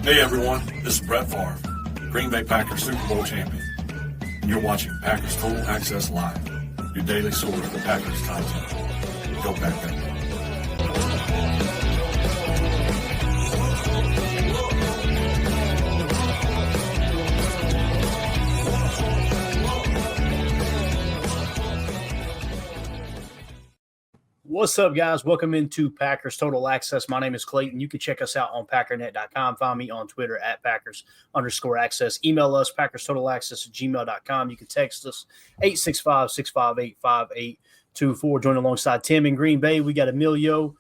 Hey everyone, this is Brett Favre, Green Bay Packers Super Bowl champion, and you're watching Packers Total Access Live, your daily source for Packers content. Go Pack. What's up, guys? Welcome into Packers Total Access. My name is Clayton. You can check us out on packernet.com. Find me on Twitter at Packers_access. Email us, PackersTotalAccess@gmail.com. You can text us, 865-658-5824. Join alongside Tim in Green Bay. We got Emilio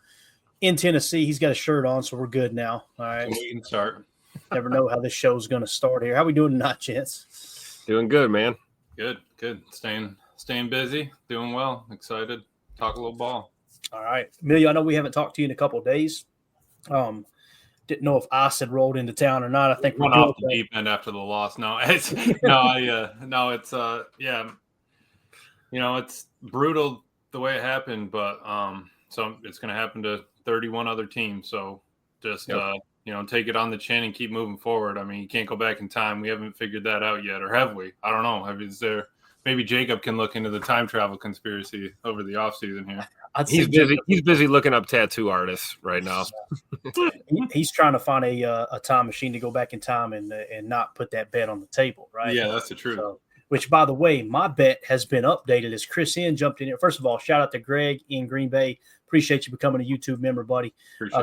in Tennessee. He's got a shirt on, so we're good now. All right. We can start. Never know how this show's going to start here. How we doing tonight, gents? Doing good, man. Good. Staying busy. Doing well. Excited. Talk a little ball. All right. Emilio, I know we haven't talked to you in a couple of days. Didn't know if ice had rolled into town or not. I think we're off the deep end after the loss. No, it's it's brutal the way it happened, but so it's going to happen to 31 other teams. So just take it on the chin and keep moving forward. I mean, you can't go back in time. We haven't figured that out yet, or have we? I don't know. Is there? Maybe Jacob can look into the time travel conspiracy over the offseason here. He's busy looking up tattoo artists right now. He's trying to find a time machine to go back in time and not put that bet on the table, right? Yeah, that's the truth. So, which, by the way, my bet has been updated as Chris N jumped in here. First of all, shout out to Greg in Green Bay. Appreciate you becoming a YouTube member, buddy.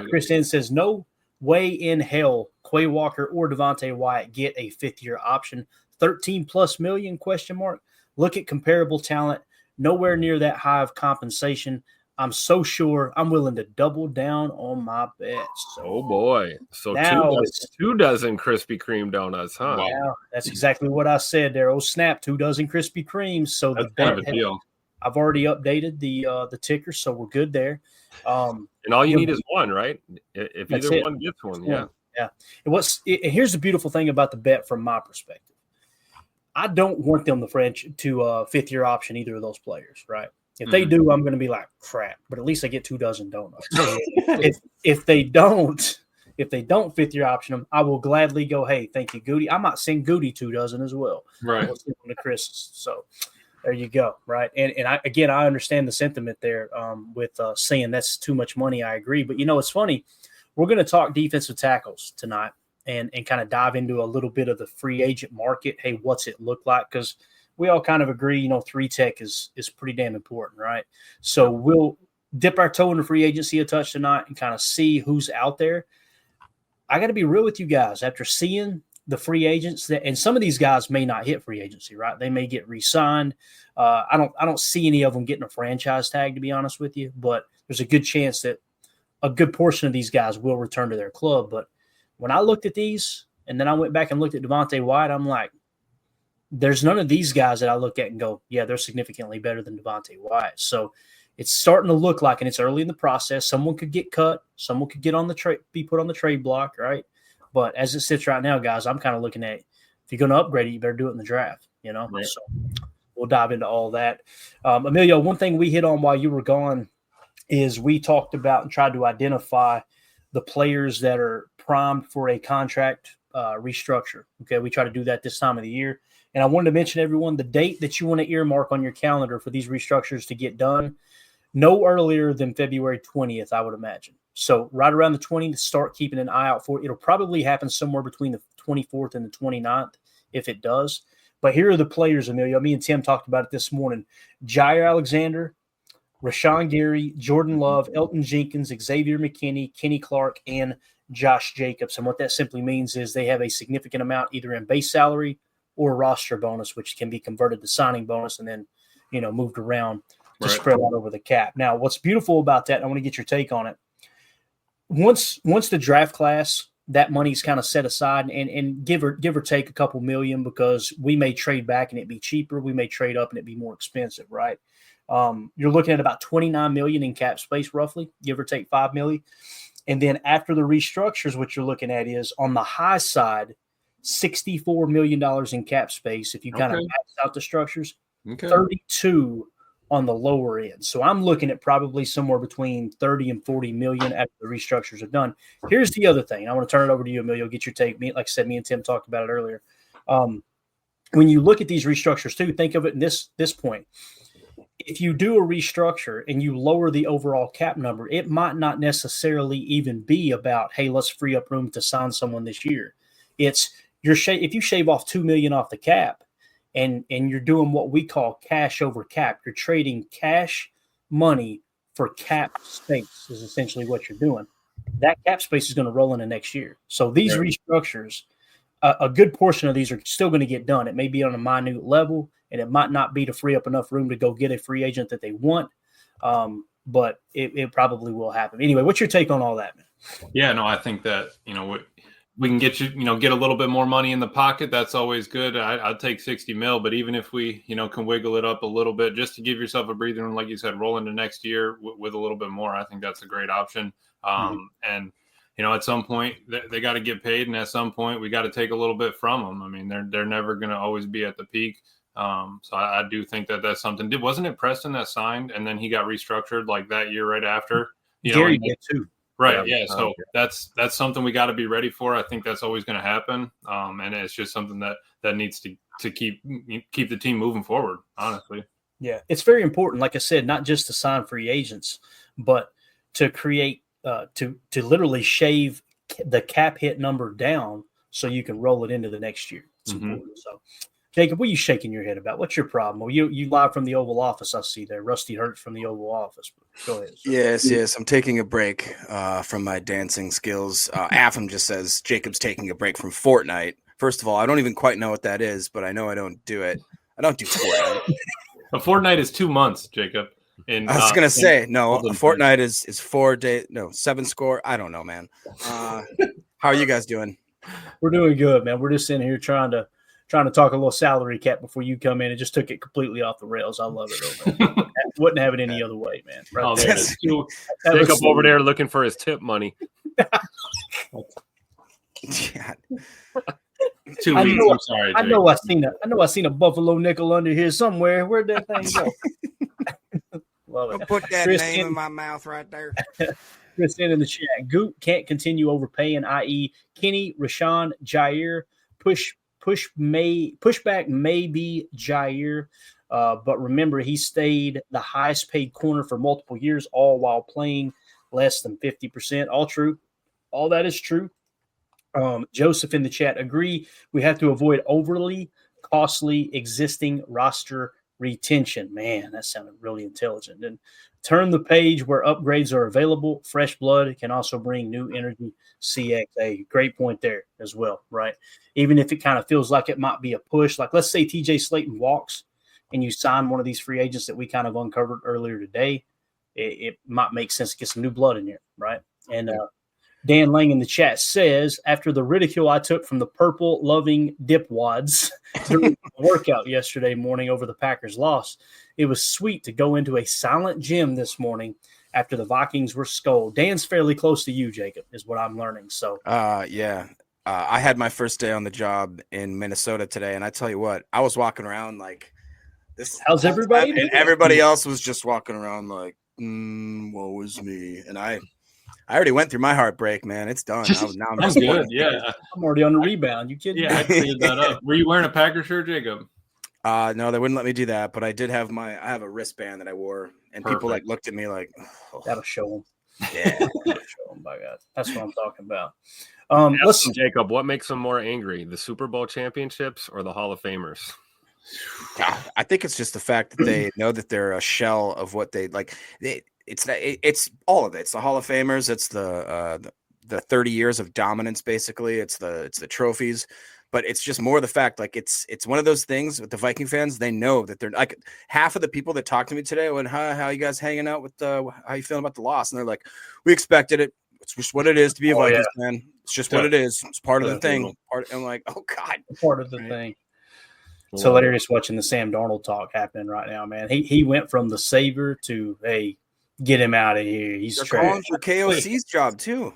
Chris N says, no way in hell Quay Walker or Davante Wyatt get a fifth-year option. 13+ million ? Look at comparable talent. Nowhere near that high of compensation. I'm so sure I'm willing to double down on my bets. Oh, boy. So two dozen Krispy Kreme donuts, huh? Yeah, that's exactly what I said there. Oh, snap, 2 dozen Krispy Kremes. So that's kind of a deal. I've already updated the ticker, so we're good there. And all you need is one, right? If either one gets one, yeah. Yeah. And here's the beautiful thing about the bet from my perspective. I don't want them to fifth-year option either of those players, right? If they do, I'm going to be like, crap. But at least I get 2 dozen donuts. if they don't fifth-year option them, I will gladly go, hey, thank you, Goody. I might send Goody 2 dozen as well. Right. We'll send them to Chris. So there you go, right? And I understand the sentiment there with saying that's too much money. I agree. But, it's funny. We're going to talk defensive tackles tonight. And kind of dive into a little bit of the free agent market. Hey, what's it look like? Because we all kind of agree, 3-tech is pretty damn important, right? So we'll dip our toe in the free agency a touch tonight and kind of see who's out there. I got to be real with you guys. After seeing the free agents, and some of these guys may not hit free agency, right? They may get re-signed. I don't see any of them getting a franchise tag, to be honest with you. But there's a good chance that a good portion of these guys will return to their club. But when I looked at these and then I went back and looked at Davante Wyatt, I'm like, there's none of these guys that I look at and go, yeah, they're significantly better than Davante Wyatt. So it's starting to look like, and it's early in the process, someone could get cut, someone could get on the trade, be put on the trade block, right? But as it sits right now, guys, I'm kind of looking at, if you're going to upgrade it, you better do it in the draft, Right. So we'll dive into all that. Emilio, one thing we hit on while you were gone is we talked about and tried to identify the players that are primed for a contract restructure. Okay, we try to do that this time of the year. And I wanted to mention, everyone, the date that you want to earmark on your calendar for these restructures to get done, no earlier than February 20th, I would imagine. So right around the 20th, start keeping an eye out for it. It'll probably happen somewhere between the 24th and the 29th if it does. But here are the players, Emilio. Me and Tim talked about it this morning. Jair Alexander, Rashawn Gary, Jordan Love, Elton Jenkins, Xavier McKinney, Kenny Clark, and Josh Jacobs. And what that simply means is they have a significant amount either in base salary or roster bonus, which can be converted to signing bonus and then, moved around to spread out over the cap. Now, what's beautiful about that, I want to get your take on it. Once the draft class, that money's kind of set aside and give or take a couple million, because we may trade back and it'd be cheaper. We may trade up and it'd be more expensive, right? You're looking at about $29 million in cap space, roughly, give or take $5 million. And then after the restructures, what you're looking at is on the high side, $64 million in cap space. If you kind of max out the structures, 32 on the lower end. So I'm looking at probably somewhere between 30 and 40 million after the restructures are done. Here's the other thing. I want to turn it over to you, Emilio, get your take. Like I said, me and Tim talked about it earlier. When you look at these restructures too, think of it in this point. If you do a restructure and you lower the overall cap number, it might not necessarily even be about, hey, let's free up room to sign someone this year. It's if you shave off $2 million off the cap and you're doing what we call cash over cap, you're trading cash money for cap space is essentially what you're doing. That cap space is going to roll into next year. So these restructures, a good portion of these are still going to get done. It may be on a minute level, and it might not be to free up enough room to go get a free agent that they want, but it probably will happen. Anyway, what's your take on all that, man? Yeah, no, I think that, we can get get a little bit more money in the pocket. That's always good. I'd take 60 mil, but even if we, can wiggle it up a little bit just to give yourself a breathing room, like you said, roll into next year with a little bit more, I think that's a great option. And, at some point they got to get paid, and at some point we got to take a little bit from them. I mean, they're never going to always be at the peak. So I do think that that's something. Wasn't it Preston that signed and then he got restructured like that year right after? Gary did too. Right. Yeah. So that's something we got to be ready for. I think that's always going to happen. And it's just something that needs to keep the team moving forward, honestly. Yeah. It's very important. Like I said, not just to sign free agents, but to create, to literally shave the cap hit number down so you can roll it into the next year. It's important. So, Jacob, what are you shaking your head about? What's your problem? Well, you live from the Oval Office, I see there. Rusty Hurt from the Oval Office. Go ahead. Sir. Yes. I'm taking a break from my dancing skills. Afam just says Jacob's taking a break from Fortnite. First of all, I don't even quite know what that is, but I know I don't do it. I don't do Fortnite. A Fortnite is 2 months, Jacob. I was going to say, no, a Fortnite is 4 days. No, 7 score. I don't know, man. How are you guys doing? We're doing good, man. We're just sitting here trying to talk a little salary cap before you come in and just took it completely off the rails. I love it. Over Wouldn't have it any other way, man. Right Jacob over there looking for his tip money. Yeah. 2 weeks. I'm sorry, Jake. I know I seen a buffalo nickel under here somewhere. Where'd that thing go? Love it. Don't put that name in my mouth right there. Chris in the chat. Goop can't continue overpaying, i.e. Kenny, Rashawn, Jair. Pushback may be Jair, but remember, he stayed the highest paid corner for multiple years, all while playing less than 50%. All true. All that is true. Joseph in the chat, agree. We have to avoid overly costly existing roster retention. Man, that sounded really intelligent. And turn the page where upgrades are available. Fresh blood can also bring new energy. CXA. Great point there as well, right? Even if it kind of feels like it might be a push, like let's say TJ Slayton walks and you sign one of these free agents that we kind of uncovered earlier today, it might make sense to get some new blood in here, right? And Dan Lang in the chat says, after the ridicule I took from the purple-loving dipwads during the workout yesterday morning over the Packers' loss, it was sweet to go into a silent gym this morning after the Vikings were scolded. Dan's fairly close to you, Jacob, is what I'm learning. So, yeah. I had my first day on the job in Minnesota today, and I tell you what, I was walking around like this. How's everybody? And everybody else was just walking around like, woe is me. And I already went through my heartbreak, man. It's done. Now I'm just good. Yeah, I'm already on the rebound. You kidding? Yeah, I cleared that up. Were you wearing a Packer shirt, Jacob? No, they wouldn't let me do that. But I did have I have a wristband that I wore, and people like looked at me like, oh. That'll show them. Yeah, that'll show them. By God, that's what I'm talking about. Listen, Jacob, what makes them more angry, the Super Bowl championships or the Hall of Famers? I think it's just the fact that they know that they're a shell of what they like. It's all of it. It's the Hall of Famers. It's the 30 years of dominance. Basically, it's the trophies. But it's just more the fact, like it's one of those things with the Viking fans. They know that they're like half of the people that talk to me today went, how you guys hanging out with how you feeling about the loss? And they're like, we expected it. It's just what it is to be a Vikings fan. It's just what it is. It's part of the thing. I'm like, oh God, part of the thing. It's hilarious watching the Sam Darnold talk happening right now, man. He went from the savior to, hey, get him out of here. He's calling for KOC's job too.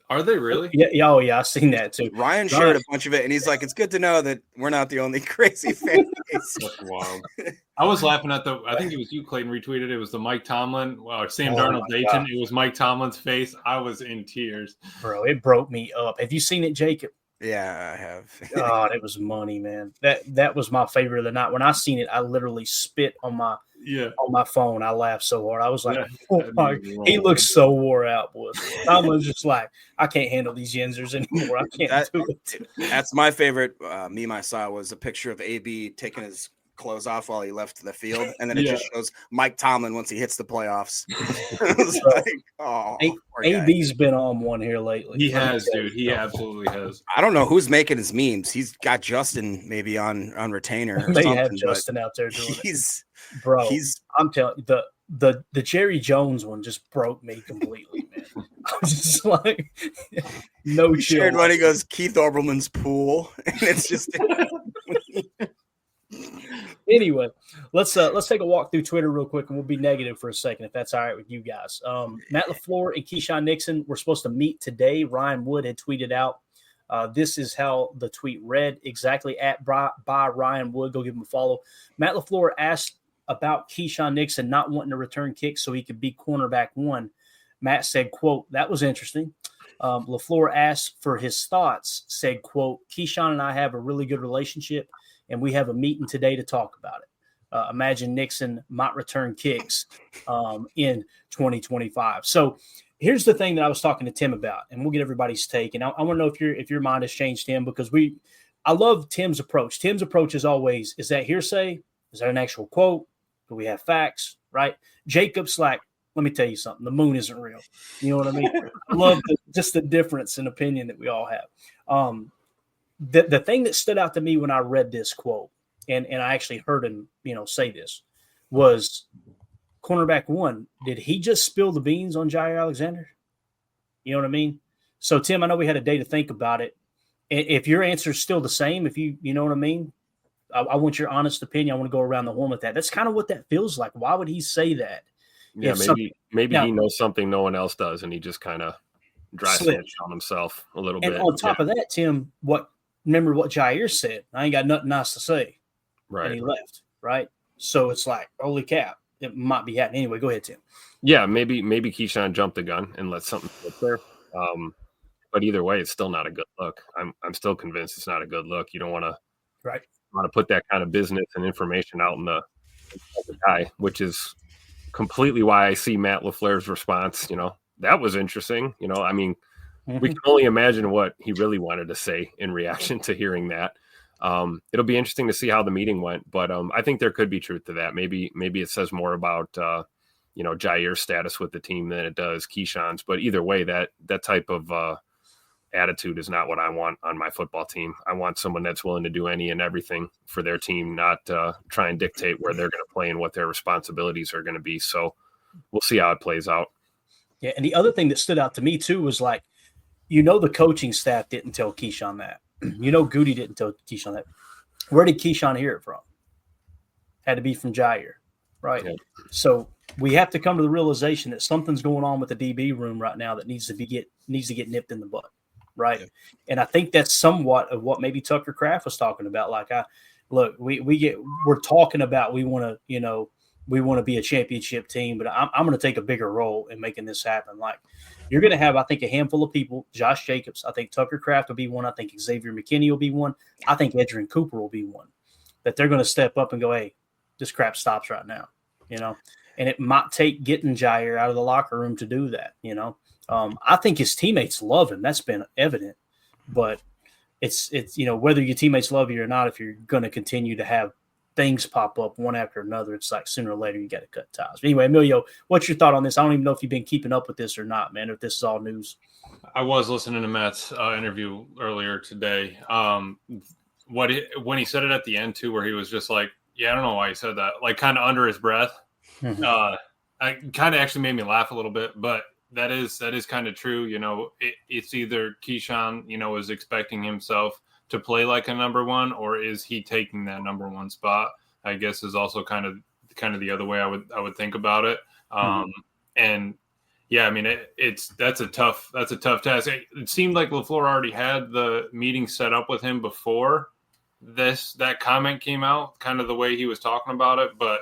Are they really? Yeah, oh yeah, I've seen that too. Ryan shared a bunch of it, and he's like, "It's good to know that we're not the only crazy fan base." That's wild. I was laughing at I think it was you, Clayton, retweeted. It was the Mike Tomlin, Sam Darnold Dayton. It was Mike Tomlin's face. I was in tears. Bro, it broke me up. Have you seen it, Jacob? Yeah, I have. God, it was money, man. That was my favorite of the night. When I seen it, I literally spit on my phone. I laughed so hard. I was like, oh my, he looks so wore out, boys. I was just like, I can't handle these Yinzers anymore. I can't do it. That's my favorite meme I saw was a picture of AB taking his clothes off while he left the field, and then it just shows Mike Tomlin once he hits the playoffs. Like, oh, AB's been on one here lately. He has, dude. He absolutely has. I don't know who's making his memes. He's got Justin maybe on retainer. They have Justin out there doing it. Bro, I'm telling you, the Jerry Jones one just broke me completely, man. I was just like, no chill. Shared when he goes Keith Oberman's pool, and it's just. Anyway, let's take a walk through Twitter real quick, and we'll be negative for a second if that's all right with you guys. Matt LaFleur and Keyshawn Nixon were supposed to meet today. Ryan Wood had tweeted out. This is how the tweet read, exactly by Ryan Wood. Go give him a follow. Matt LaFleur asked about Keyshawn Nixon not wanting to return kicks so he could be cornerback one. Matt said, quote, "That was interesting." LaFleur asked for his thoughts, said, quote, "Keyshawn and I have a really good relationship, and we have a meeting today to talk about it. Imagine Nixon might return kicks in 2025. So here's the thing that I was talking to Tim about, and we'll get everybody's take. And I want to know if your mind has changed, Tim, because I love Tim's approach. Tim's approach is always, is that hearsay? Is that an actual quote? Do we have facts? Right? Jacob's like, let me tell you something. The moon isn't real. You know what I mean? I love just the difference in opinion that we all have. The thing that stood out to me when I read this quote, and I actually heard him, say this, was cornerback one. Did he just spill the beans on Jair Alexander? You know what I mean? So, Tim, I know we had a day to think about it. If your answer is still the same, if you know what I mean, I want your honest opinion. I want to go around the horn with that. That's kind of what that feels like. Why would he say that? Yeah, maybe he knows something no one else does, and he just kind of dry snitched on himself a little bit. And on top of that, Tim, remember what Jair said? I ain't got nothing nice to say. Right. And he left, right? So it's like, holy cap, it might be happening. Anyway, go ahead, Tim. Yeah, maybe Keyshawn jumped the gun and let something slip there. But either way, it's still not a good look. I'm still convinced it's not a good look. You don't want to put that kind of business and information out in the guy, which is completely why I see Matt LaFleur's response. That was interesting. I mean, we can only imagine what he really wanted to say in reaction to hearing that. It'll be interesting to see how the meeting went, but I think there could be truth to that. Maybe it says more about Jair's status with the team than it does Keyshawn's. But either way, that type of attitude is not what I want on my football team. I want someone that's willing to do any and everything for their team, not try and dictate where they're going to play and what their responsibilities are going to be. So we'll see how it plays out. Yeah, and the other thing that stood out to me too was like, the coaching staff didn't tell Keyshawn that. Goody didn't tell Keyshawn that. Where did Keyshawn hear it from? Had to be from Jair, right? Yeah. So we have to come to the realization that something's going on with the DB room right now that needs to get nipped in the butt, right? Yeah. And I think that's somewhat of what maybe Tucker Kraft was talking about. Like, we're talking about we want to be a championship team, but I'm going to take a bigger role in making this happen. Like, you're going to have, I think, a handful of people. Josh Jacobs, I think Tucker Kraft will be one. I think Xavier McKinney will be one. I think Edgerrin Cooper will be one. That they're going to step up and go, hey, this crap stops right now, And it might take getting Jair out of the locker room to do that, I think his teammates love him. That's been evident. But it's whether your teammates love you or not, if you're going to continue to have things pop up one after another, it's like sooner or later you got to cut ties. But anyway, Emilio, what's your thought on this? I don't even know if you've been keeping up with this or not, man, if this is all news. I was listening to Matt's interview earlier today. When he said it at the end too, where he was just like, yeah, I don't know why he said that, like kind of under his breath. I kind of actually made me laugh a little bit, but that is kind of true. It's either Keyshawn, is expecting himself to play like a number one, or is he taking that number one spot? I guess is also kind of the other way I would think about it. And Yeah, I mean that's a tough task. It seemed like LaFleur already had the meeting set up with him before that comment came out, kind of the way he was talking about it. But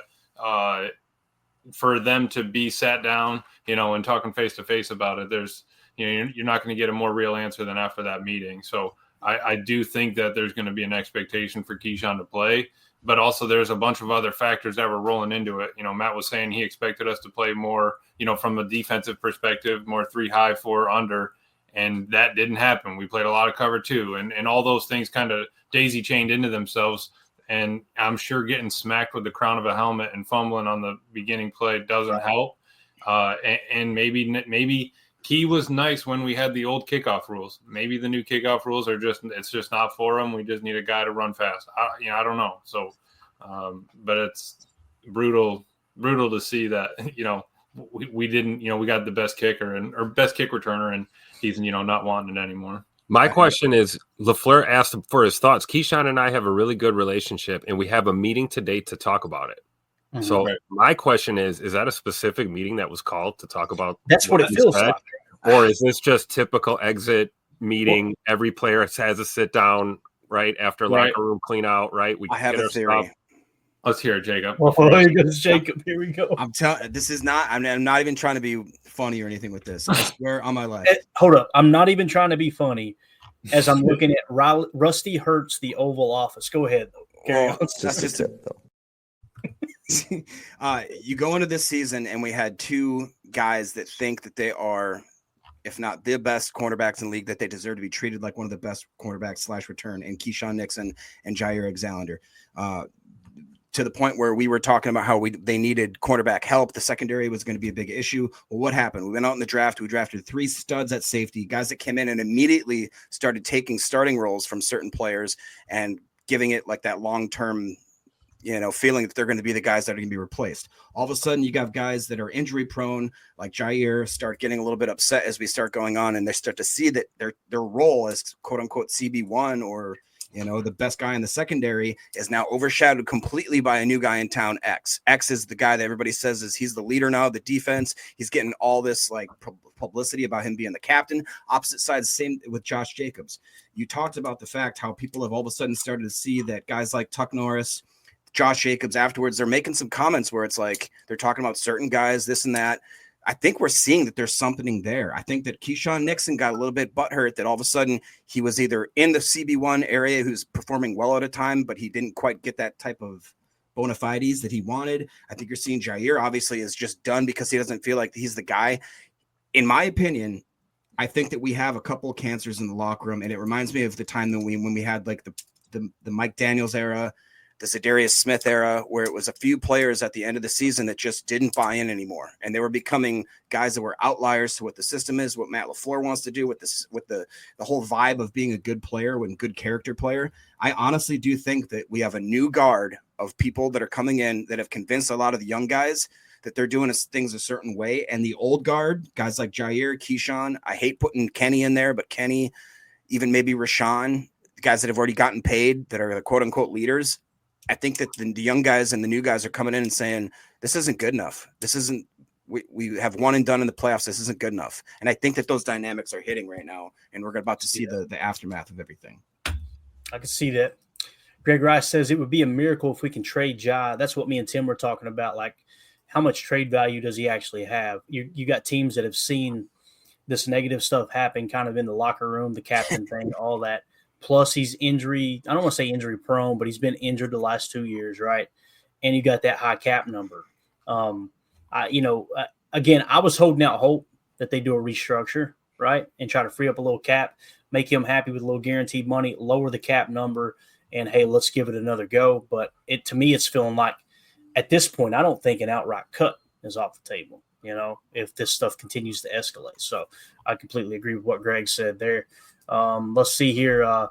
for them to be sat down, and talking face to face about it, there's you're not going to get a more real answer than after that meeting. So I do think that there's going to be an expectation for Keyshawn to play. But also there's a bunch of other factors that were rolling into it. Matt was saying he expected us to play more, from a defensive perspective, more 3 high, 4 under, and that didn't happen. We played a lot of cover 2, and all those things kind of daisy chained into themselves. And I'm sure getting smacked with the crown of a helmet and fumbling on the beginning play doesn't help. And maybe Key was nice when we had the old kickoff rules. Maybe the new kickoff rules it's just not for him. We just need a guy to run fast. I don't know. So, but it's brutal to see that, we didn't, we got the best kicker or best kick returner, and he's, not wanting it anymore. My question is, LaFleur asked him for his thoughts. Keyshawn and I have a really good relationship, and we have a meeting today to talk about it. Mm-hmm. So my question is that a specific meeting that was called to talk about? That's what it feels like. Or is this just typical exit meeting? Every player has a sit down right after locker room clean out, right? I have a theory. Stuff. Let's hear it, Jacob. Oh, here goes Jacob. Here we go. I'm telling. This is not. I'm not even trying to be funny or anything with this. I swear on my life. Hold up. I'm not even trying to be funny. As I'm looking at Rusty Hurts, the Oval Office. Go ahead. That's just it, though. You go into this season, and we had 2 guys that think that they are, if not the best cornerbacks in the league, that they deserve to be treated like one of the best cornerbacks / return, and Keyshawn Nixon and Jair Alexander. To the point where we were talking about how they needed cornerback help. The secondary was going to be a big issue. Well, what happened? We went out in the draft. We drafted 3 studs at safety, guys that came in and immediately started taking starting roles from certain players and giving it like that long-term, feeling that they're going to be the guys that are going to be replaced. All of a sudden, you got guys that are injury prone, like Jair, start getting a little bit upset as we start going on, and they start to see that their role as quote unquote CB1 or the best guy in the secondary is now overshadowed completely by a new guy in town, X. X is the guy that everybody says he's the leader now of the defense. He's getting all this like publicity about him being the captain. Opposite side, same with Josh Jacobs. You talked about the fact how people have all of a sudden started to see that guys like Tuck Norris, Josh Jacobs afterwards, they're making some comments where it's like they're talking about certain guys, this and that. I think we're seeing that there's something there. I think that Keyshawn Nixon got a little bit butthurt that all of a sudden he was either in the CB1 area who's performing well at a time, but he didn't quite get that type of bona fides that he wanted. I think you're seeing Jair obviously is just done because he doesn't feel like he's the guy. In my opinion, I think that we have a couple of cancers in the locker room, and it reminds me of the time that when we had like the Mike Daniels era, the Zadarius Smith era, where it was a few players at the end of the season that just didn't buy in anymore. And they were becoming guys that were outliers to what the system is, what Matt LaFleur wants to do with this, with the whole vibe of being a good player and good character player. I honestly do think that we have a new guard of people that are coming in that have convinced a lot of the young guys that they're doing things a certain way. And the old guard, guys like Jair, Keyshawn, I hate putting Kenny in there, but Kenny, even maybe Rashawn, the guys that have already gotten paid, that are the quote unquote leaders. I think that the young guys and the new guys are coming in and saying, this isn't good enough. This isn't, we have one and done in the playoffs. This isn't good enough. And I think that those dynamics are hitting right now. And we're about to see the aftermath of everything. I can see that. Greg Rice says it would be a miracle if we can trade Ja. That's what me and Tim were talking about. Like, how much trade value does he actually have? You got teams that have seen this negative stuff happen kind of in the locker room, the captain thing, all that. Plus, he's injury. I don't want to say injury prone, but he's been injured the last 2 years, right? And you got that high cap number. Again, I was holding out hope that they do a restructure, right, and try to free up a little cap, make him happy with a little guaranteed money, lower the cap number, and hey, let's give it another go. But to me, it's feeling like at this point, I don't think an outright cut is off the table. If this stuff continues to escalate. So I completely agree with what Greg said there. Let's see here.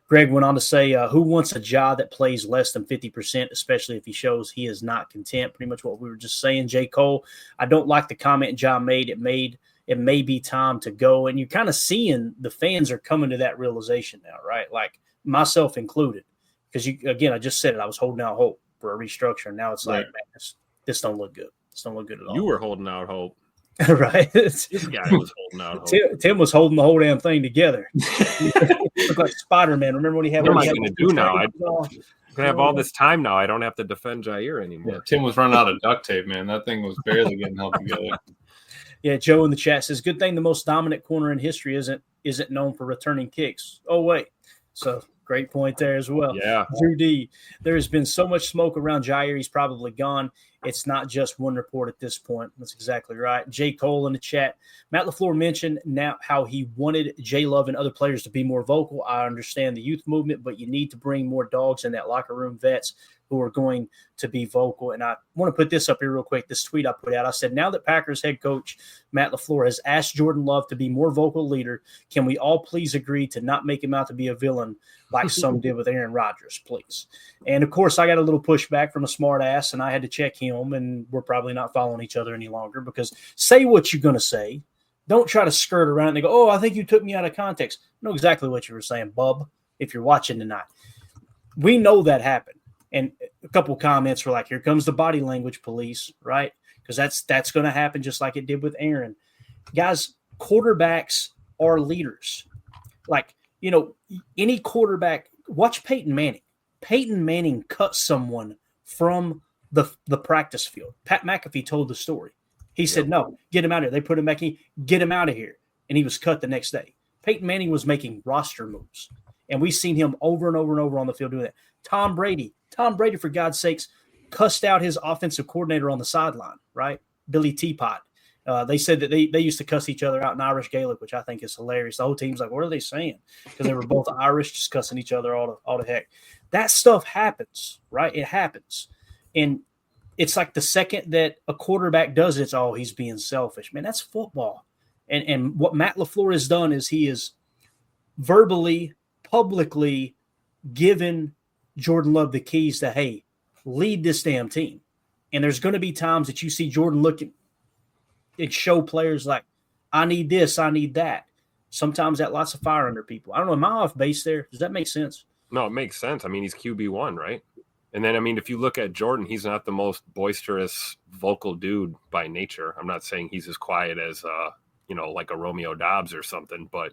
Greg went on to say, who wants a job that plays less than 50%, especially if he shows he is not content? Pretty much what we were just saying. J. Cole, I don't like the comment John made. It may be time to go. And you're kind of seeing the fans are coming to that realization now, right? Like myself included. Because, I just said it. I was holding out hope for a restructure. And now it's like, man, this don't look good. This don't look good at all. You were holding out hope. Right. This guy was holding out. Tim was holding the whole damn thing together. He looked like Spider-Man. Remember when he had? What am I going to do now? I'm going to have all this time now. I don't have to defend Jair anymore. Yeah, Tim was running out of duct tape, man. That thing was barely getting held together. Yeah, Joe in the chat says, "Good thing the most dominant corner in history isn't known for returning kicks." Oh wait, so great point there as well. Yeah, Drew D. There has been so much smoke around Jair. He's probably gone. It's not just one report at this point. That's exactly right. J. Cole in the chat. Matt LaFleur mentioned now how he wanted J. Love and other players to be more vocal. I understand the youth movement, but you need to bring more dogs in that locker room, vets who are going to be vocal. And I want to put this up here real quick, this tweet I put out. I said, now that Packers head coach Matt LaFleur has asked Jordan Love to be more vocal leader, can we all please agree to not make him out to be a villain like some did with Aaron Rodgers, please? And, of course, I got a little pushback from a smart ass, and I had to check him, and we're probably not following each other any longer because say what you're going to say. Don't try to skirt around and go, oh, I think you took me out of context. I know exactly what you were saying, bub, if you're watching tonight. We know that happened. And a couple of comments were like, here comes the body language police, right? Because that's going to happen just like it did with Aaron. Guys, quarterbacks are leaders. Like, you know, any quarterback, watch Peyton Manning. Peyton Manning cut someone from the practice field. Pat McAfee told the story. He said, no, get him out of here. They put him back in, get him out of here. And he was cut the next day. Peyton Manning was making roster moves. And we've seen him over and over and over on the field doing that. Tom Brady, for God's sakes, cussed out his offensive coordinator on the sideline, right? Billy Teapot. They said that they used to cuss each other out in Irish Gaelic, which I think is hilarious. The whole team's like, what are they saying? Because they were both Irish, just cussing each other all the heck. That stuff happens, right? It happens. And it's like the second that a quarterback does it, it's, oh, he's being selfish. Man, that's football. And what Matt LaFleur has done is he is verbally, publicly given Jordan Love the keys to, hey, lead this damn team. And there's going to be times that you see Jordan looking and show players like, I need this, I need that. Sometimes that lights a fire under people. I don't know, am I off base there? Does that make sense? No, it makes sense. I mean, he's QB1, right? And then, I mean, if you look at Jordan, he's not the most boisterous, vocal dude by nature. I'm not saying he's as quiet as, like a Romeo Dobbs or something. But,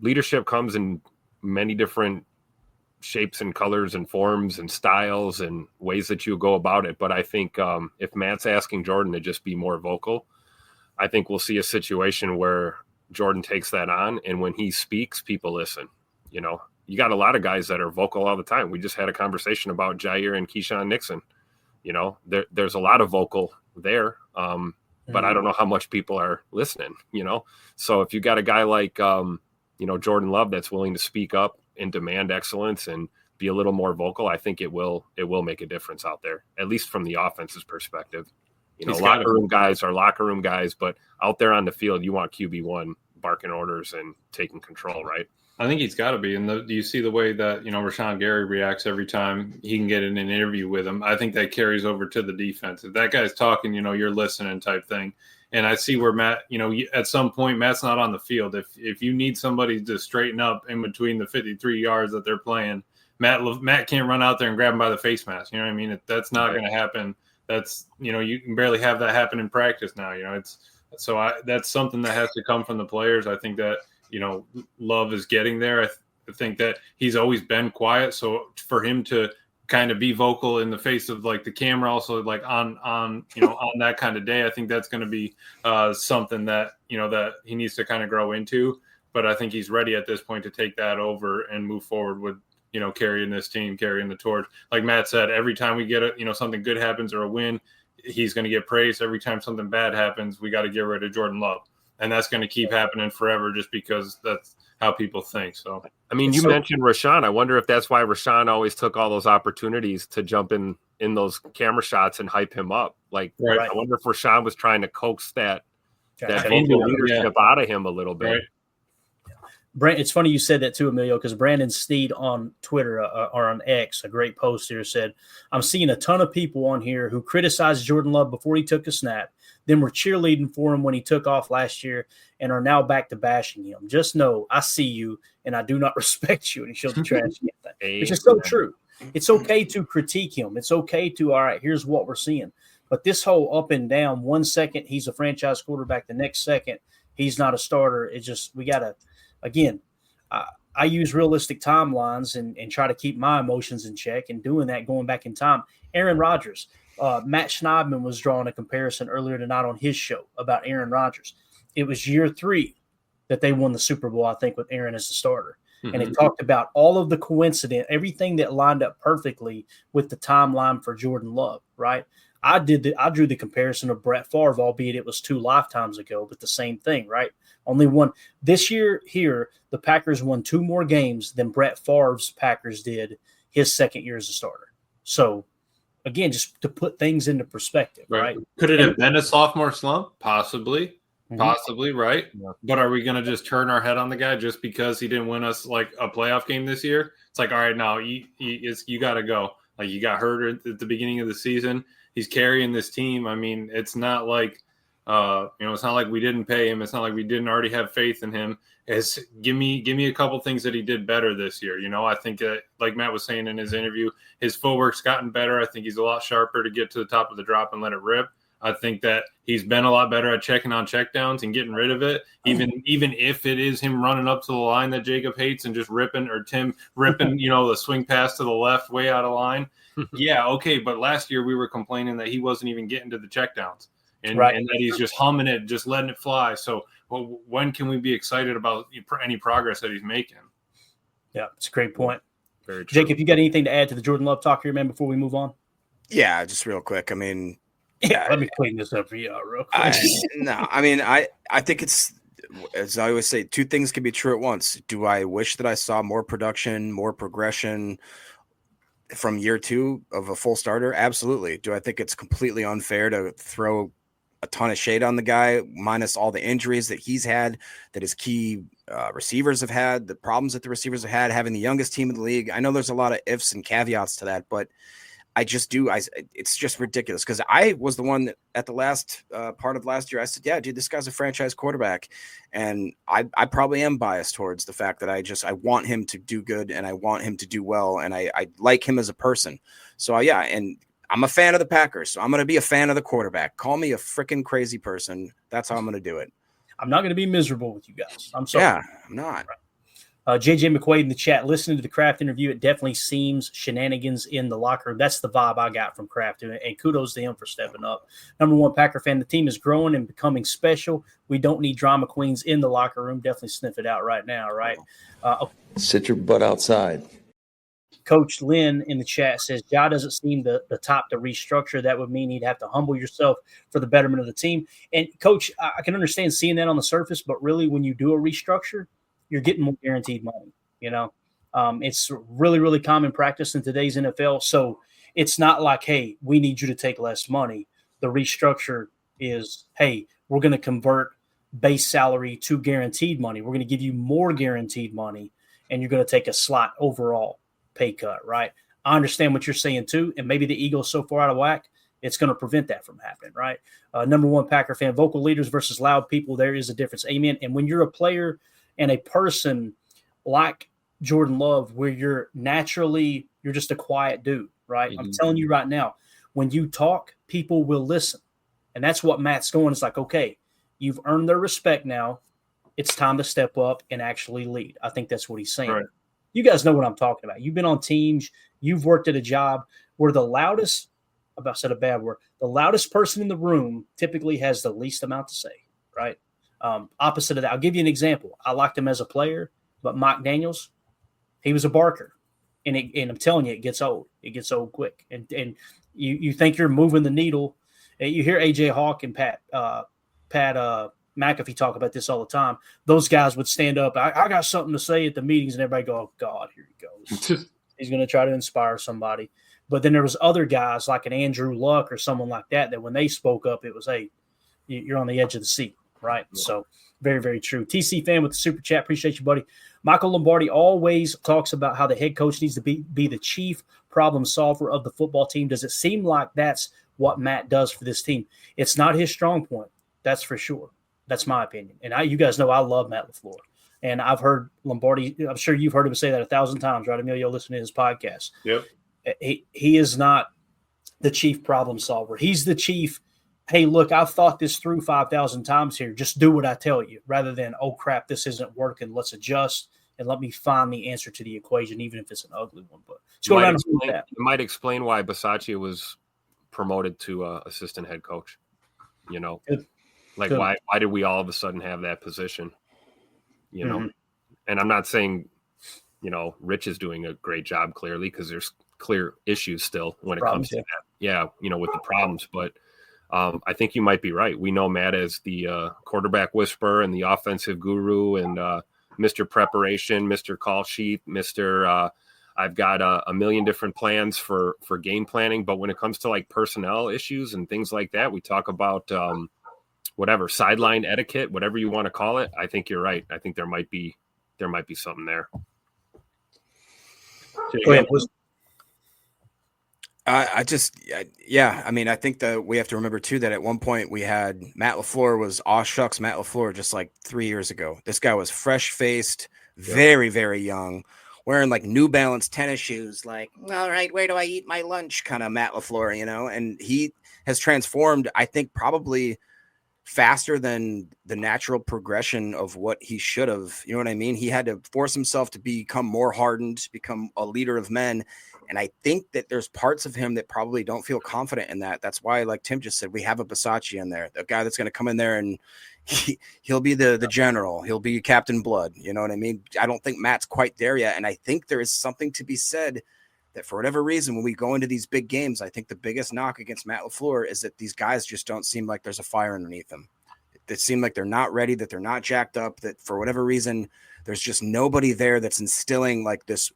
leadership comes in many different shapes and colors and forms and styles and ways that you go about it. But I think if Matt's asking Jordan to just be more vocal, I think we'll see a situation where Jordan takes that on. And when he speaks, people listen. You got a lot of guys that are vocal all the time. We just had a conversation about Jair and Keyshawn Nixon. There's a lot of vocal there, but I don't know how much people are listening, So if you got a guy like, Jordan Love that's willing to speak up and demand excellence and be a little more vocal, I think it will make a difference out there, at least from the offense's perspective. Locker room guys are locker room guys, but out there on the field, you want QB1 barking orders and taking control, right? I think he's got to be. And do you see the way that, Rashawn Gary reacts every time he can get in an interview with him? I think that carries over to the defense. If that guy's talking, you're listening type thing. And I see where Matt, at some point, Matt's not on the field. If you need somebody to straighten up in between the 53 yards that they're playing, Matt can't run out there and grab him by the face mask. You know what I mean? That's not going to happen. That's, you can barely have that happen in practice now. That's something that has to come from the players. I think that, Love is getting there. I think that he's always been quiet. So for him to kind of be vocal in the face of like the camera, also like on on that kind of day, I think that's going to be something that, that he needs to kind of grow into. But I think he's ready at this point to take that over and move forward with, carrying this team, carrying the torch. Like Matt said, every time we get something good happens or a win, he's going to get praised. Every time something bad happens, we got to get rid of Jordan Love. And that's going to keep happening forever just because that's how people think. So, I mean, you mentioned Rashawn. I wonder if that's why Rashawn always took all those opportunities to jump in those camera shots and hype him up. Like, right. I wonder if Rashawn was trying to coax that vocal leadership out of him a little bit. Right. Brent, it's funny you said that too, Emilio, because Brandon Steed on Twitter or on X, a great post here, said, I'm seeing a ton of people on here who criticized Jordan Love before he took a snap, then were cheerleading for him when he took off last year and are now back to bashing him. Just know I see you and I do not respect you. And he showed the trash thing, which is so true. It's okay to critique him. It's okay to, all right, here's what we're seeing. But this whole up and down, 1 second he's a franchise quarterback, the next second he's not a starter. It's just we got to, again, I use realistic timelines and try to keep my emotions in check, and doing that going back in time. Aaron Rodgers, Matt Schneidman was drawing a comparison earlier tonight on his show about Aaron Rodgers. It was year 3 that they won the Super Bowl, I think, with Aaron as the starter. Mm-hmm. And it talked about all of the coincidence, everything that lined up perfectly with the timeline for Jordan Love, right? I drew the comparison of Brett Favre, albeit it was 2 lifetimes ago, but the same thing, right? Only one. This year here, the Packers won 2 more games than Brett Favre's Packers did his second year as a starter. So, again, just to put things into perspective, right? Could it have been a sophomore slump? Possibly. Possibly, right? Yeah. But are we going to just turn our head on the guy just because he didn't win us like a playoff game this year? It's like, all right, now you got to go. Like, you got hurt at the beginning of the season. He's carrying this team. I mean, it's not like, it's not like we didn't pay him. It's not like we didn't already have faith in him. It's give me a couple things that he did better this year. I think like Matt was saying in his interview, his footwork's gotten better. I think he's a lot sharper to get to the top of the drop and let it rip. I think that he's been a lot better at checking on checkdowns and getting rid of it, even if it is him running up to the line that Jacob hates and just ripping, or Tim ripping, the swing pass to the left way out of line. Yeah, okay, but last year we were complaining that he wasn't even getting to the checkdowns, and that he's just humming it, just letting it fly. So when can we be excited about any progress that he's making? Yeah, it's a great point. Very true. Jake, if you got anything to add to the Jordan Love talk here, man, before we move on? Yeah, just real quick. I mean, let me clean this up for you real quick. I think it's, as I always say, 2 things can be true at once. Do I wish that I saw more production, more progression from year 2 of a full starter? Absolutely. Do I think it's completely unfair to throw a ton of shade on the guy, minus all the injuries that he's had, that his key receivers have had, the problems that the receivers have had, having the youngest team in the league? I know there's a lot of ifs and caveats to that, but I just do. It's just ridiculous, because I was the one that at the last part of last year, I said, yeah, dude, this guy's a franchise quarterback. And I probably am biased towards the fact that I want him to do good, and I want him to do well. And I like him as a person. So and I'm a fan of the Packers. So I'm going to be a fan of the quarterback. Call me a freaking crazy person. That's how I'm going to do it. I'm not going to be miserable with you guys. I'm sorry. Yeah, I'm not. JJ McQuaid in the chat, listening to the Kraft interview, it definitely seems shenanigans in the locker room. That's the vibe I got from Kraft, and kudos to him for stepping up. Number 1 Packer fan, the team is growing and becoming special. We don't need drama queens in the locker room. Definitely sniff it out right now, right? Sit your butt outside. Coach Lynn in the chat says, Ja doesn't seem the top to restructure. That would mean he'd have to humble yourself for the betterment of the team. And, Coach, I can understand seeing that on the surface, but really when you do a restructure, you're getting more guaranteed money. It's really, really common practice in today's NFL. So it's not like, hey, we need you to take less money. The restructure is, hey, we're going to convert base salary to guaranteed money. We're going to give you more guaranteed money, and you're going to take a slight overall pay cut, right? I understand what you're saying too, and maybe the ego's so far out of whack, it's going to prevent that from happening, right? Number 1 Packer fan, vocal leaders versus loud people, there is a difference. Amen. And when you're a player and a person like Jordan Love, where you're just a quiet dude, right? Mm-hmm. I'm telling you right now, when you talk, people will listen. And that's what Matt's going. It's like, okay, you've earned their respect now. It's time to step up and actually lead. I think that's what he's saying. Right. You guys know what I'm talking about. You've been on teams. You've worked at a job where the loudest – I said a bad word – the loudest person in the room typically has the least amount to say, right? Opposite of that, I'll give you an example. I liked him as a player, but Mike Daniels, he was a barker. And I'm telling you, it gets old. It gets old quick. And you think you're moving the needle. You hear A.J. Hawk and Pat McAfee talk about this all the time. Those guys would stand up. I got something to say at the meetings, and everybody go, oh, God, here he goes. He's going to try to inspire somebody. But then there was other guys like an Andrew Luck or someone like that when they spoke up, it was, hey, you're on the edge of the seat, right? Yeah. So very, very true. TC fan with the super chat. Appreciate you, buddy. Michael Lombardi always talks about how the head coach needs to be the chief problem solver of the football team. Does it seem like that's what Matt does for this team? It's not his strong point. That's for sure. That's my opinion. And you guys know I love Matt LaFleur. And I've heard Lombardi, I'm sure you've heard him say that 1,000 times, right, Emilio, listening to his podcast. Yep. He is not the chief problem solver. He's the chief. Hey, look, I've thought this through 5,000 times here. Just do what I tell you, rather than, oh crap, this isn't working. Let's adjust and let me find the answer to the equation, even if it's an ugly one. But let's go around and do that. It might explain why Bisaccia was promoted to assistant head coach. Good. Like why did we all of a sudden have that position? And I'm not saying, Rich is doing a great job clearly, because there's clear issues still when it comes to that. Yeah, with the problems. But I think you might be right. We know Matt as the quarterback whisperer and the offensive guru and Mr. Preparation, Mr. Call Sheet, Mr. I've got a million different plans for game planning. But when it comes to like personnel issues and things like that, we talk about whatever sideline etiquette, whatever you want to call it. I think you're right. I think there might be something there. I think that we have to remember too that at one point we had Matt LaFleur was Matt LaFleur just like 3 years ago. This guy was fresh faced, very, very young, wearing like New Balance tennis shoes, like, all right, where do I eat my lunch? Kind of Matt LaFleur, and he has transformed, I think, probably faster than the natural progression of what he should have. You know what I mean? He had to force himself to become more hardened, to become a leader of men. And I think that there's parts of him that probably don't feel confident in that. That's why, like Tim just said, we have a Bisaccia in there, a guy that's going to come in there and he'll be the general. He'll be Captain Blood. You know what I mean? I don't think Matt's quite there yet. And I think there is something to be said that for whatever reason, when we go into these big games, I think the biggest knock against Matt LaFleur is that these guys just don't seem like there's a fire underneath them. They seem like they're not ready, that they're not jacked up, that for whatever reason, there's just nobody there that's instilling like this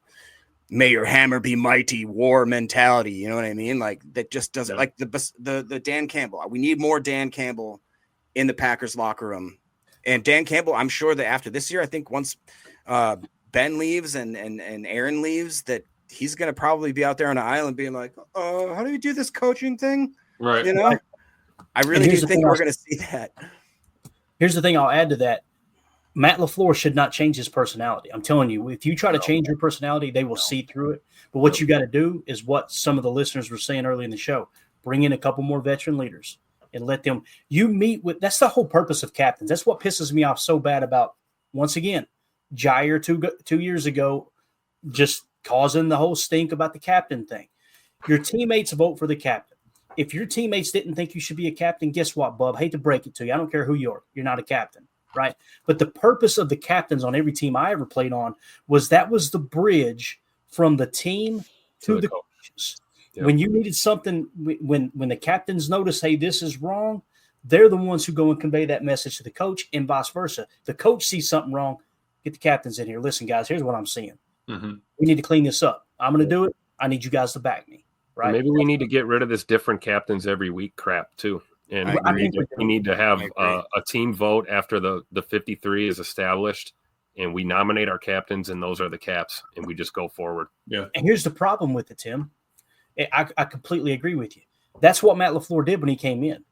may your hammer be mighty war mentality. You know what I mean? Like that just doesn't like the Dan Campbell. We need more Dan Campbell in the Packers locker room. And Dan Campbell, I'm sure that after this year, I think once Ben leaves and Aaron leaves, that he's going to probably be out there on an island being like, how do you do this coaching thing? Right. I really do think we're going to see that. Here's the thing I'll add to that. Matt LaFleur should not change his personality. I'm telling you, if you try to change your personality, they will see through it. But what you got to do is what some of the listeners were saying early in the show. Bring in a couple more veteran leaders and let them – you meet with – that's the whole purpose of captains. That's what pisses me off so bad about, once again, Jair 2 years ago just causing the whole stink about the captain thing. Your teammates vote for the captain. If your teammates didn't think you should be a captain, guess what, bub? I hate to break it to you. I don't care who you are. You're not a captain, right? But the purpose of the captains on every team I ever played on was the bridge from the team to the coaches. Yep. When you needed something, when the captains notice, hey, this is wrong, they're the ones who go and convey that message to the coach and vice versa. The coach sees something wrong. Get the captains in here. Listen, guys, here's what I'm seeing. Mm-hmm. We need to clean this up. I'm going to do it. I need you guys to back me. Right. Maybe we need to get rid of this different captains every week crap too. And we need to have a team vote after the 53 is established, and we nominate our captains, and those are the caps, and we just go forward. Yeah. And here's the problem with it, Tim. I completely agree with you. That's what Matt LaFleur did when he came in.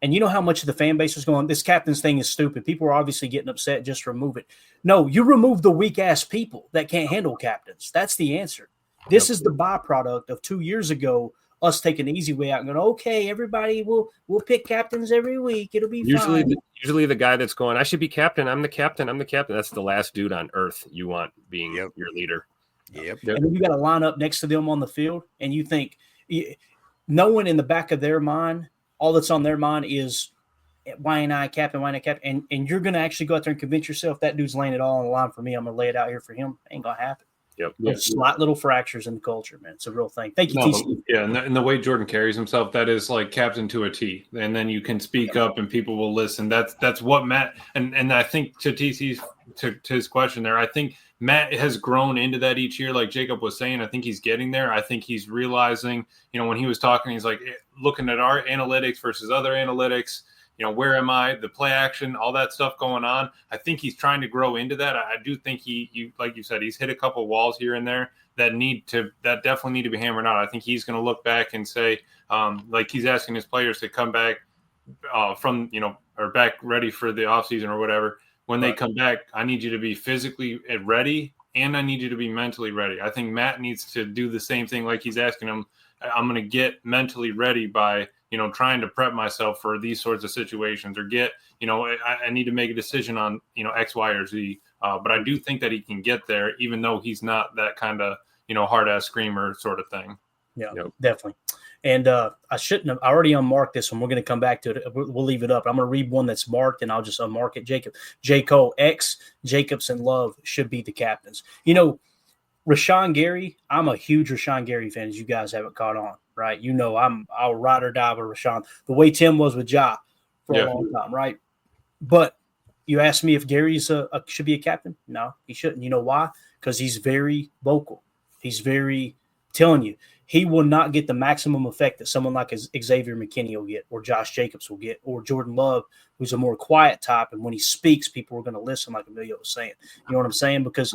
And you know how much of the fan base was going, this captain's thing is stupid. People are obviously getting upset. Just remove it. No, you remove the weak-ass people that can't handle captains. That's the answer. This is the byproduct of 2 years ago, us taking the easy way out and going, okay, everybody, we'll pick captains every week. It'll be fine. Usually the guy that's going, I should be captain. I'm the captain. That's the last dude on earth you want being your leader. Yep. And then you got to line up next to them on the field, and you think, no one in the back of their mind, all that's on their mind is, why ain't I captain? Why ain't I captain? And you're going to actually go out there and convince yourself that dude's laying it all on the line for me. I'm going to lay it out here for him. Ain't going to happen. Yep. There's slight little fractures in the culture, man. It's a real thing. Thank you, TC. Yeah, and the way Jordan carries himself, that is like captain to a T. And then you can speak up and people will listen. That's what Matt and I think to TC's to his question there, I think Matt has grown into that each year. Like Jacob was saying, I think he's getting there. I think he's realizing, when he was talking, he's like looking at our analytics versus other analytics. Where am I? The play action, all that stuff going on. I think he's trying to grow into that. I do think you like you said, he's hit a couple walls here and there that definitely need to be hammered out. I think he's going to look back and say, like he's asking his players to come back from, or back ready for the offseason or whatever. When they come back, I need you to be physically ready and I need you to be mentally ready. I think Matt needs to do the same thing like he's asking them I'm going to get mentally ready by, trying to prep myself for these sorts of situations, or get, I need to make a decision on, X, Y, or Z. But I do think that he can get there, even though he's not that kind of, hard-ass screamer sort of thing. Yeah, definitely. And I shouldn't have. I already unmarked this one. We're going to come back to it. We'll leave it up. I'm going to read one that's marked, and I'll just unmark it. J. Cole, X, Jacobs, and Love should be the captains. Rashawn Gary, I'm a huge Rashawn Gary fan, as you guys haven't caught on, right? I'll ride or die with Rashawn, the way Tim was with Ja for a long time, right? But you asked me if Gary should be a captain. No, he shouldn't. You know why? Because he's very vocal. He's very telling you. He will not get the maximum effect that someone like Xavier McKinney will get, or Josh Jacobs will get, or Jordan Love, who's a more quiet type. And when he speaks, people are going to listen, like Emilio was saying. You know what I'm saying? Because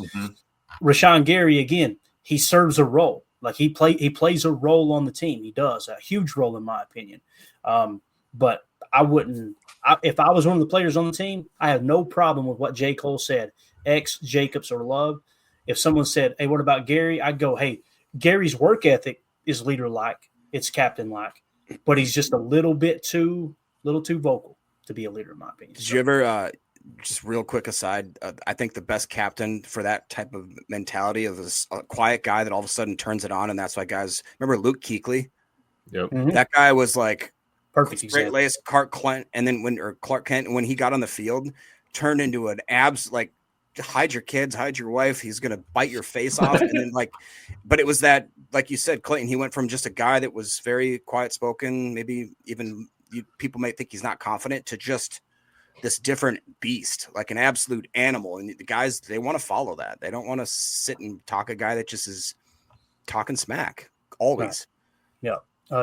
Rashawn Gary, again, he serves a role. Like he plays a role on the team. He does a huge role, in my opinion. But I wouldn't. If I was one of the players on the team, I have no problem with what J. Cole said. X, Jacobs, or Love. If someone said, "Hey, what about Gary?" I'd go, "Hey, Gary's work ethic is leader-like, it's captain-like, but he's just a little too vocal to be a leader, in my opinion." Did you ever, just real quick aside, I think the best captain for that type of mentality of a quiet guy that all of a sudden turns it on, and that's why guys remember Luke Kuechly. Yep, that guy was like perfect straight example. laced Clark Kent, and then Clark Kent, when he got on the field, turned into an like. Hide your kids, hide your wife. He's going to bite your face off. And then but it was that, like you said, Clayton, he went from just a guy that was very quiet spoken, maybe even people might think he's not confident, to just this different beast, like an absolute animal. And the guys, they want to follow that. They don't want to sit and talk a guy that just is talking smack always. Yeah.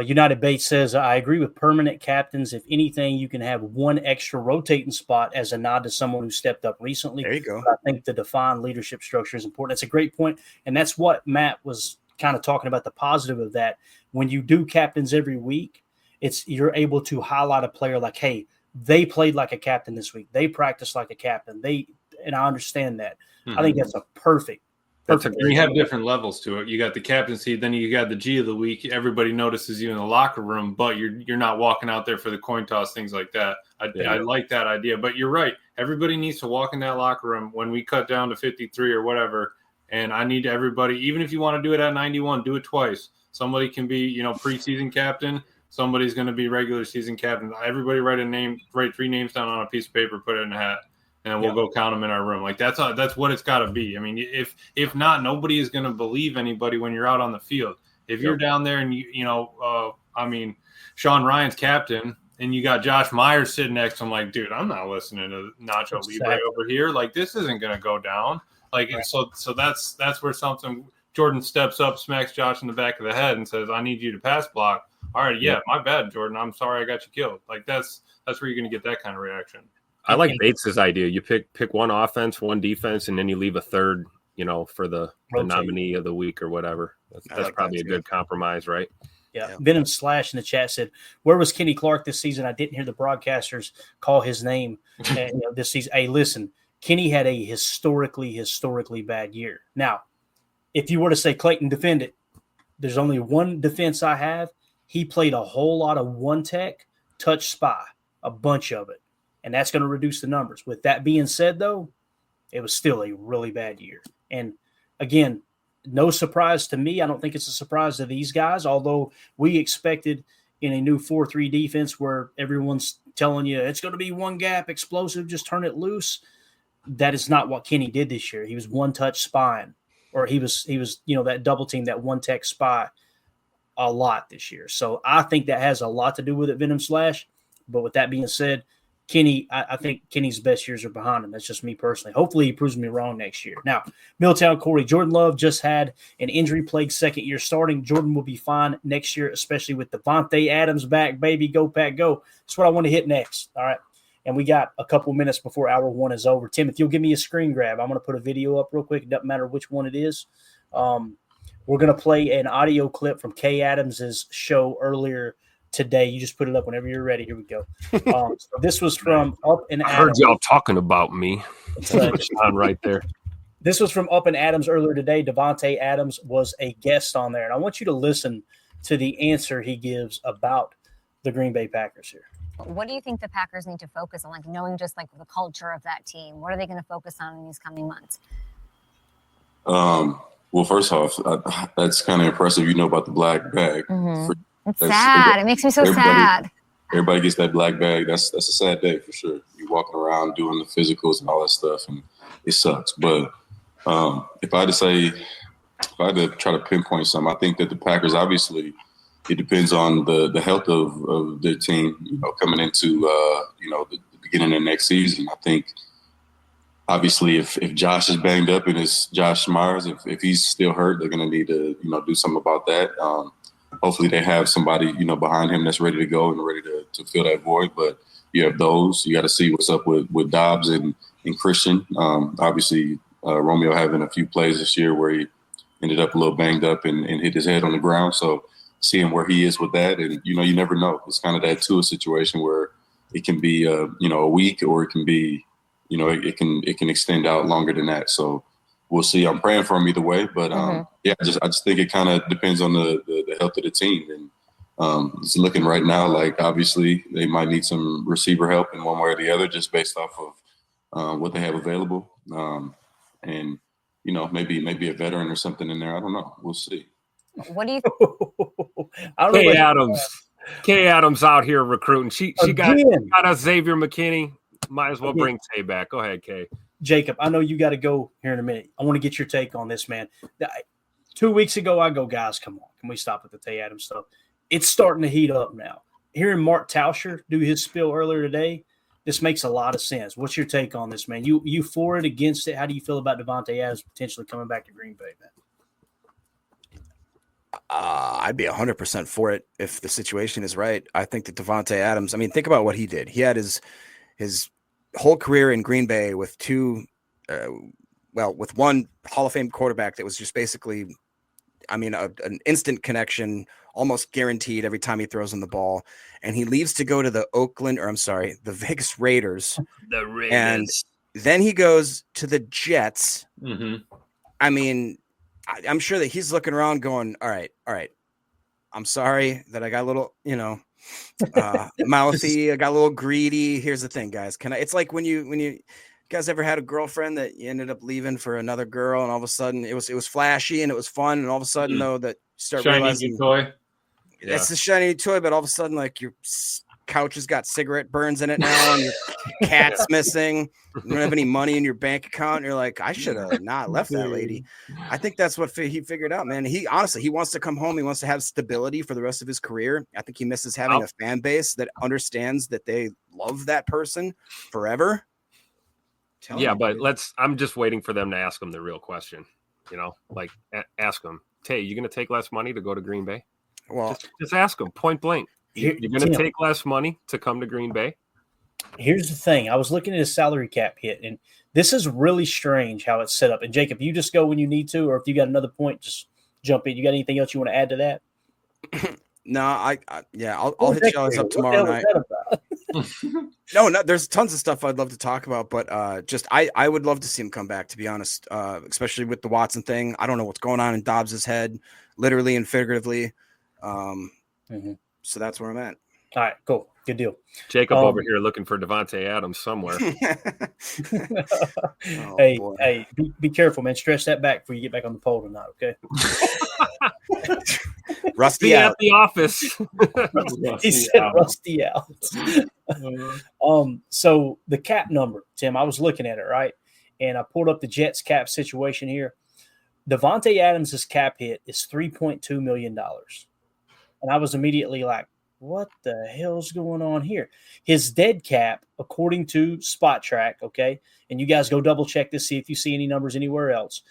United Bates says, I agree with permanent captains. If anything, you can have one extra rotating spot as a nod to someone who stepped up recently. There you go. But I think the defined leadership structure is important. That's a great point. And that's what Matt was kind of talking about, the positive of that. When you do captains every week, you're able to highlight a player like, hey, they played like a captain this week. They practiced like a captain. And I understand that. Mm-hmm. I think that's a perfect. And you have different levels to it. You got the captaincy, then you got the G of the week. Everybody notices you in the locker room, but you're not walking out there for the coin toss, things like that. I like that idea. But you're right. Everybody needs to walk in that locker room when we cut down to 53 or whatever. And I need everybody, even if you want to do it at 91, do it twice. Somebody can be, preseason captain. Somebody's going to be regular season captain. Everybody write 3 names down on a piece of paper, put it in a hat. And we'll go count them in our room. Like that's what it's got to be. I mean, if not, nobody is going to believe anybody when you're out on the field. If you're down there and Sean Ryan's captain and you got Josh Myers sitting next to him, like, dude, I'm not listening to Nacho Libre over here. Like, this isn't going to go down. Like, right. so that's where something. Jordan steps up, smacks Josh in the back of the head, and says, "I need you to pass block." All right, my bad, Jordan. I'm sorry I got you killed. Like that's where you're going to get that kind of reaction. I like Bates's idea. You pick one offense, one defense, and then you leave a third, for the nominee of the week or whatever. That's probably a good compromise, right? Yeah. Venom Slash in the chat said, "Where was Kenny Clark this season? I didn't hear the broadcasters call his name this season." Hey, listen, Kenny had a historically bad year. Now, if you were to say, Clayton, defend it, there's only one defense I have. He played a whole lot of one tech, touch spy, a bunch of it. And that's going to reduce the numbers. With that being said, though, it was still a really bad year. And, again, no surprise to me. I don't think it's a surprise to these guys, although we expected in a new 4-3 defense where everyone's telling you it's going to be one gap, explosive, just turn it loose. That is not what Kenny did this year. He was one-touch spying, or he was that double team, that one-tech spy a lot this year. So I think that has a lot to do with it, Venom Slash. But with that being said, Kenny, I think Kenny's best years are behind him. That's just me personally. Hopefully he proves me wrong next year. Now, Milltown Corey, Jordan Love just had an injury-plagued second year starting. Jordan will be fine next year, especially with Davante Adams back. Baby, go, Pack, go. That's what I want to hit next, all right? And we got a couple minutes before hour one is over. Tim, if you'll give me a screen grab, I'm going to put a video up real quick. It doesn't matter which one it is. We're going to play an audio clip from Kay Adams's show earlier today. You just put it up whenever you're ready. Here we go. So this was from Up and Adams. I heard y'all talking about me. It's on right there. This was from Up and Adams earlier today. Davante Adams was a guest on there. And I want you to listen to the answer he gives about the Green Bay Packers here. What do you think the Packers need to focus on, like knowing just like the culture of that team? What are they going to focus on in these coming months? Well, first off, that's kind of impressive. You know about the black bag. Mm-hmm. It's sad. It makes me so sad. Everybody gets that black bag. That's a sad day for sure. You're walking around doing the physicals and all that stuff, and it sucks. But if I had to try to pinpoint something, I think that the Packers, obviously, it depends on the health of their team, coming into, the beginning of next season. I think, obviously, if Josh is banged up and it's Josh Myers, if he's still hurt, they're going to need to, do something about that. Hopefully they have somebody, behind him that's ready to go and ready to fill that void. But you have those. You got to see what's up with Dobbs and Christian. Obviously, Romeo having a few plays this year where he ended up a little banged up and hit his head on the ground. So seeing where he is with that, and, you never know. It's kind of that Tua situation where it can be, a week, or it can be, it can extend out longer than that. So we'll see. I'm praying for him either way, but I just think it kind of depends on the health of the team. And it's looking right now like obviously they might need some receiver help in one way or the other, just based off of what they have available. And maybe a veteran or something in there. I don't know. We'll see. What do you? Kay Adams out here recruiting. She got us Xavier McKinney. Might as well bring Tay back. Go ahead, Kay. Jacob, I know you got to go here in a minute. I want to get your take on this, man. 2 weeks ago, I go, guys, come on. Can we stop with the Tay Adams stuff? It's starting to heat up now. Hearing Mark Tauscher do his spiel earlier today, this makes a lot of sense. What's your take on this, man? You for it, against it? How do you feel about Davante Adams potentially coming back to Green Bay, man? I'd be 100% for it if the situation is right. I think that Davante Adams, think about what he did. He had his whole career in Green Bay with with one Hall of Fame quarterback that was just basically, an instant connection, almost guaranteed every time he throws in the ball. And he leaves to go to the Vegas Raiders. The Raiders. And then he goes to the Jets. Mm-hmm. I'm sure that he's looking around going, all right. I'm sorry that I got a little, mouthy. I got a little greedy. Here's the thing, guys. It's like when you guys ever had a girlfriend that you ended up leaving for another girl, and all of a sudden it was flashy and it was fun, and all of a sudden though that you start shiny realizing toy. It's a shiny toy, but all of a sudden like your couch has got cigarette burns in it now, and your cat's missing. You don't have any money in your bank account. And you're like, I should have not left that lady. I think that's what he figured out, man. He wants to come home. He wants to have stability for the rest of his career. I think he misses having a fan base that understands that they love that person forever. I'm just waiting for them to ask him the real question. Ask him, Tay, you going to take less money to go to Green Bay? Well, just ask him point blank. You're going to take less money to come to Green Bay? Here's the thing. I was looking at his salary cap hit, and this is really strange how it's set up. And Jacob, you just go when you need to, or if you got another point, just jump in. You got anything else you want to add to that? No, I'll hit y'all up tomorrow night. No, there's tons of stuff I'd love to talk about, but I would love to see him come back, to be honest, especially with the Watson thing. I don't know what's going on in Dobbs' head, literally and figuratively. So that's where I'm at. All right, cool. Good deal. Jacob over here looking for Davante Adams somewhere. Hey, be careful, man. Stretch that back before you get back on the pole tonight, okay? Rusty out. At the office. He said rusty out. So the cap number, Tim, I was looking at it, right? And I pulled up the Jets cap situation here. Davante Adams' cap hit is $3.2 million. And I was immediately like, what the hell's going on here? His dead cap, according to Spot Track, okay, and you guys go double check this, see if you see any numbers anywhere else.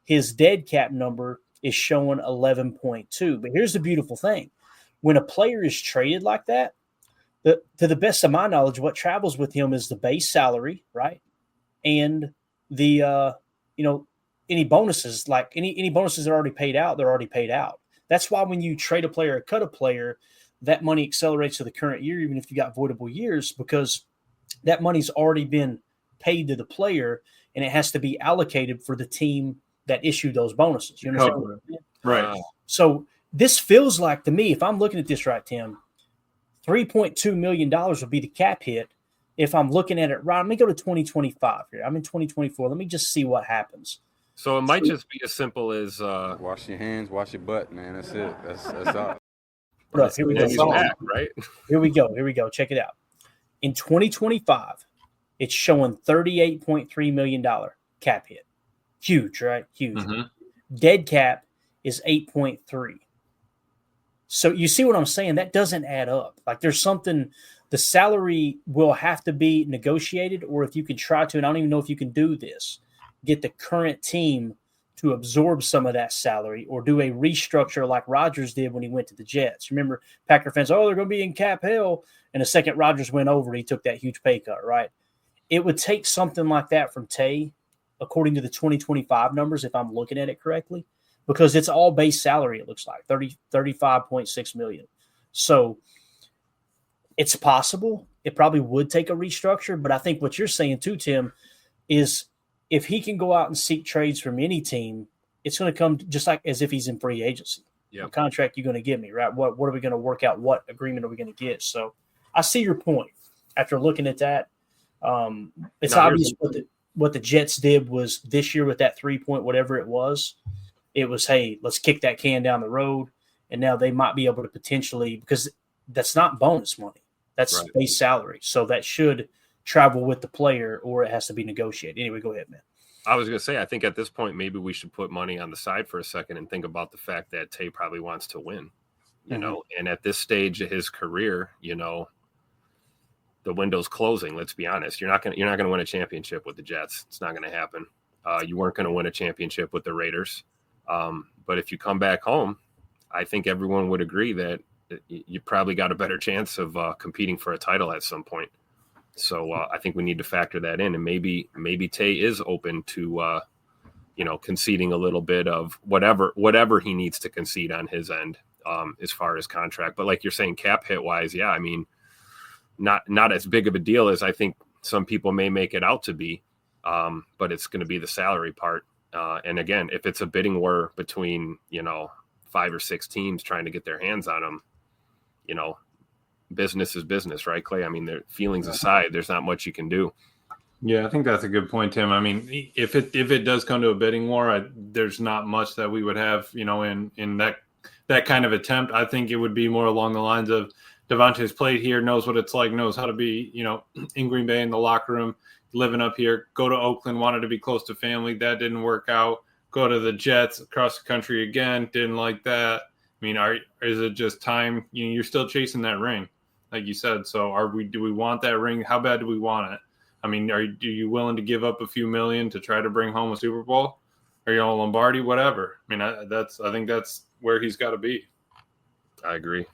His dead cap number is showing 11.2. But here's the beautiful thing. When a player is traded like that, to the best of my knowledge, what travels with him is the base salary, right? And the, any bonuses, like any bonuses that are already paid out, they're already paid out. That's why when you trade a player or cut a player, that money accelerates to the current year, even if you got voidable years, because that money's already been paid to the player and it has to be allocated for the team that issued those bonuses. You understand? Right. So this feels like to me, if I'm looking at this right, Tim, $3.2 million would be the cap hit. If I'm looking at it right, let me go to 2025 here. I'm in 2024. Let me just see what happens. So it might just be as simple as wash your hands, wash your butt, man. That's it. That's all. Bro, here we go. Back, right? Here we go. Check it out. In 2025, it's showing $38.3 million cap hit. Huge, right? Huge. Mm-hmm. Dead cap is 8.3. So you see what I'm saying? That doesn't add up. Like there's something, the salary will have to be negotiated, or if you can try to, and I don't even know if you can do this, get the current team to absorb some of that salary or do a restructure like Rodgers did when he went to the Jets. Remember, Packer fans, they're going to be in cap hell. And the second Rodgers went over, he took that huge pay cut, right? It would take something like that from Tay, according to the 2025 numbers, if I'm looking at it correctly, because it's all base salary, it looks like, 35.6 million. So it's possible. It probably would take a restructure, but I think what you're saying too, Tim, is if he can go out and seek trades from any team, it's going to come just like as if he's in free agency. Yep. What contract you're going to give me, right? What are we going to work out? What agreement are we going to get? So I see your point. After looking at that, it's obvious what the Jets did was this year with that 3-point whatever it was, hey, let's kick that can down the road. And now they might be able to potentially, because that's not bonus money. That's right. Base salary. So that should travel with the player, or it has to be negotiated. Anyway, go ahead, man. I was going to say, I think at this point, maybe we should put money on the side for a second and think about the fact that Tay probably wants to win, you know, and at this stage of his career, you know, the window's closing. Let's be honest. You're not going to win a championship with the Jets. It's not going to happen. You weren't going to win a championship with the Raiders. But if you come back home, I think everyone would agree that you probably got a better chance of competing for a title at some point. So I think we need to factor that in, and maybe Tay is open to, you know, conceding a little bit of whatever he needs to concede on his end as far as contract. But like you're saying, cap hit wise, yeah, I mean, not as big of a deal as I think some people may make it out to be, but it's going to be the salary part. And again, if it's a bidding war between, you know, 5 or 6 teams trying to get their hands on him, you know, business is business, right, Clay? I mean, their feelings aside, there's not much you can do. Yeah, I think that's a good point, Tim. I mean, if it does come to a bidding war, there's not much that we would have, you know, in that kind of attempt. I think it would be more along the lines of Davante's played here, knows what it's like, knows how to be, you know, in Green Bay in the locker room, living up here, go to Oakland, wanted to be close to family. That didn't work out. Go to the Jets across the country again. Didn't like that. I mean, is it just time? You know, you're still chasing that ring, like you said. So do we want that ring? How bad do we want it? I mean, are you willing to give up a few million to try to bring home a Super Bowl? Are you on Lombardi? Whatever. I mean, I think that's where he's got to be. I agree.